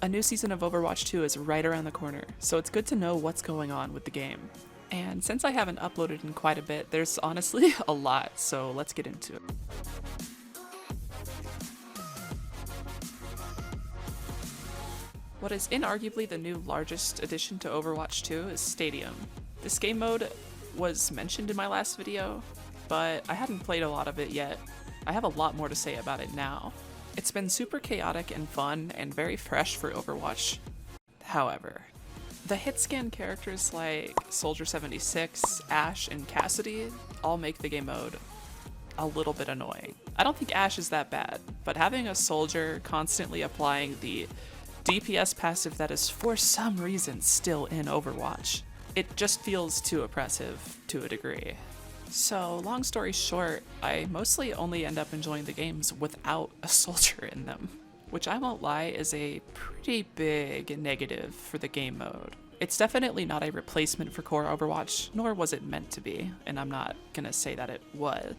A new season of Overwatch 2 is right around the corner, so it's good to know what's going on with the game. And since I haven't uploaded in quite a bit, there's honestly a lot, so let's get into it. What is inarguably the new largest addition to Overwatch 2 is Stadium. This game mode was mentioned in my last video, but I hadn't played a lot of it yet. I have a lot more to say about it now. It's been super chaotic and fun and very fresh for Overwatch. However, the hit scan characters like Soldier 76, Ashe, and Cassidy all make the game mode a little bit annoying. I don't think Ashe is that bad, but having a soldier constantly applying the DPS passive that is for some reason still in Overwatch, it just feels too oppressive to a degree. So, long story short, I mostly only end up enjoying the games without a soldier in them, which I won't lie is a pretty big negative for the game mode. It's definitely not a replacement for core Overwatch, nor was it meant to be, and I'm not gonna say that it was.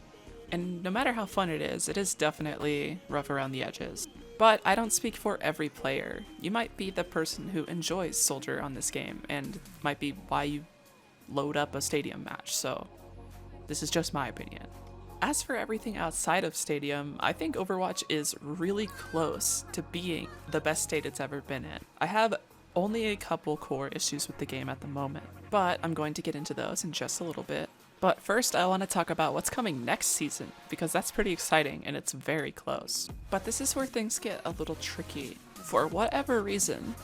And no matter how fun it is definitely rough around the edges. But I don't speak for every player. You might be the person who enjoys Soldier on this game, and might be why you load up a Stadium match, so this is just my opinion. As for everything outside of Stadium, I think Overwatch is really close to being the best state it's ever been in. I have only a couple core issues with the game at the moment, but I'm going to get into those in just a little bit. But first, I want to talk about what's coming next season, because that's pretty exciting and it's very close. But this is where things get a little tricky. For whatever reason,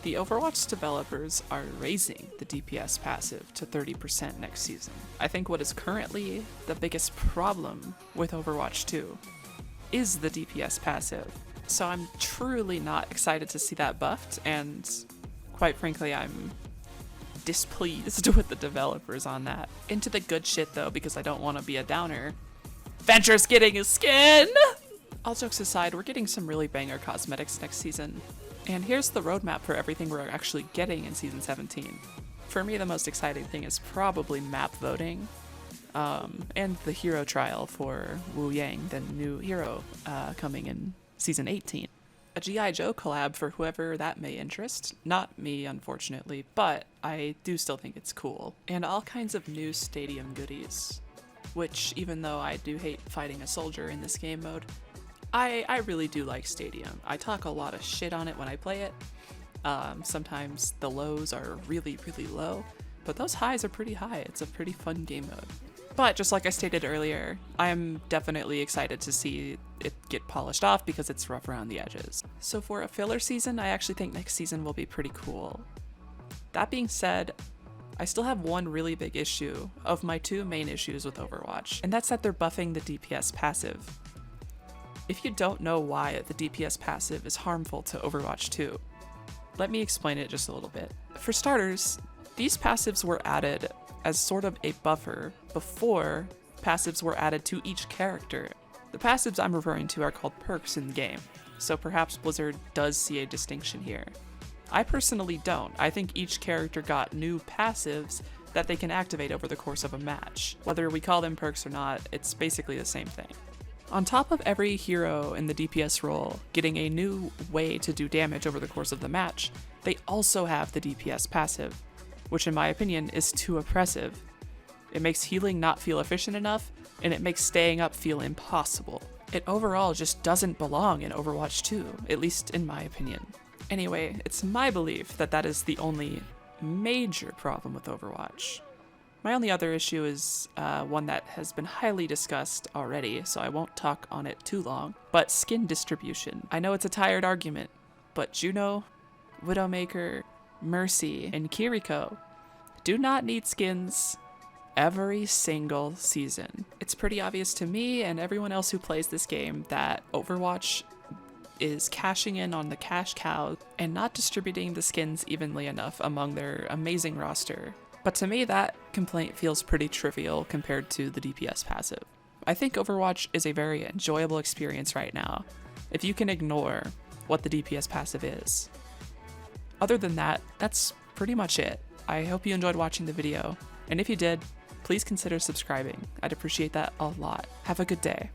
the Overwatch developers are raising the DPS passive to 30% next season. I think what is currently the biggest problem with Overwatch 2 is the DPS passive. So I'm truly not excited to see that buffed, and quite frankly, I'm displeased with the developers on that. Into the good shit though, because I don't want to be a downer. Venture's getting a skin! All jokes aside, we're getting some really banger cosmetics next season. And here's the roadmap for everything we're actually getting in Season 17. For me, the most exciting thing is probably map voting, and the hero trial for Wu Yang, the new hero coming in Season 18. A G.I. Joe collab for whoever that may interest. Not me, unfortunately, but I do still think it's cool. And all kinds of new Stadium goodies, which, even though I do hate fighting a soldier in this game mode, I really do like Stadium. I talk a lot of shit on it when I play it. Sometimes the lows are really, really low, but those highs are pretty high. It's a pretty fun game mode. But just like I stated earlier, I am definitely excited to see it get polished off because it's rough around the edges. So for a filler season, I actually think next season will be pretty cool. That being said, I still have one really big issue of my two main issues with Overwatch, and that's that they're buffing the DPS passive. If you don't know why the DPS passive is harmful to Overwatch 2, let me explain it just a little bit. For starters, these passives were added as sort of a buffer before passives were added to each character. The passives I'm referring to are called perks in the game, so perhaps Blizzard does see a distinction here. I personally don't. I think each character got new passives that they can activate over the course of a match. Whether we call them perks or not, it's basically the same thing. On top of every hero in the DPS role getting a new way to do damage over the course of the match, they also have the DPS passive, which in my opinion is too oppressive. It makes healing not feel efficient enough, and it makes staying up feel impossible. It overall just doesn't belong in Overwatch 2, at least in my opinion. Anyway, it's my belief that that is the only major problem with Overwatch. My only other issue is one that has been highly discussed already, so I won't talk on it too long, but skin distribution. I know it's a tired argument, but Juno, Widowmaker, Mercy, and Kiriko do not need skins every single season. It's pretty obvious to me and everyone else who plays this game that Overwatch is cashing in on the cash cow and not distributing the skins evenly enough among their amazing roster. But to me, that complaint feels pretty trivial compared to the DPS passive. I think Overwatch is a very enjoyable experience right now, if you can ignore what the DPS passive is. Other than that, that's pretty much it. I hope you enjoyed watching the video, and if you did, please consider subscribing. I'd appreciate that a lot. Have a good day.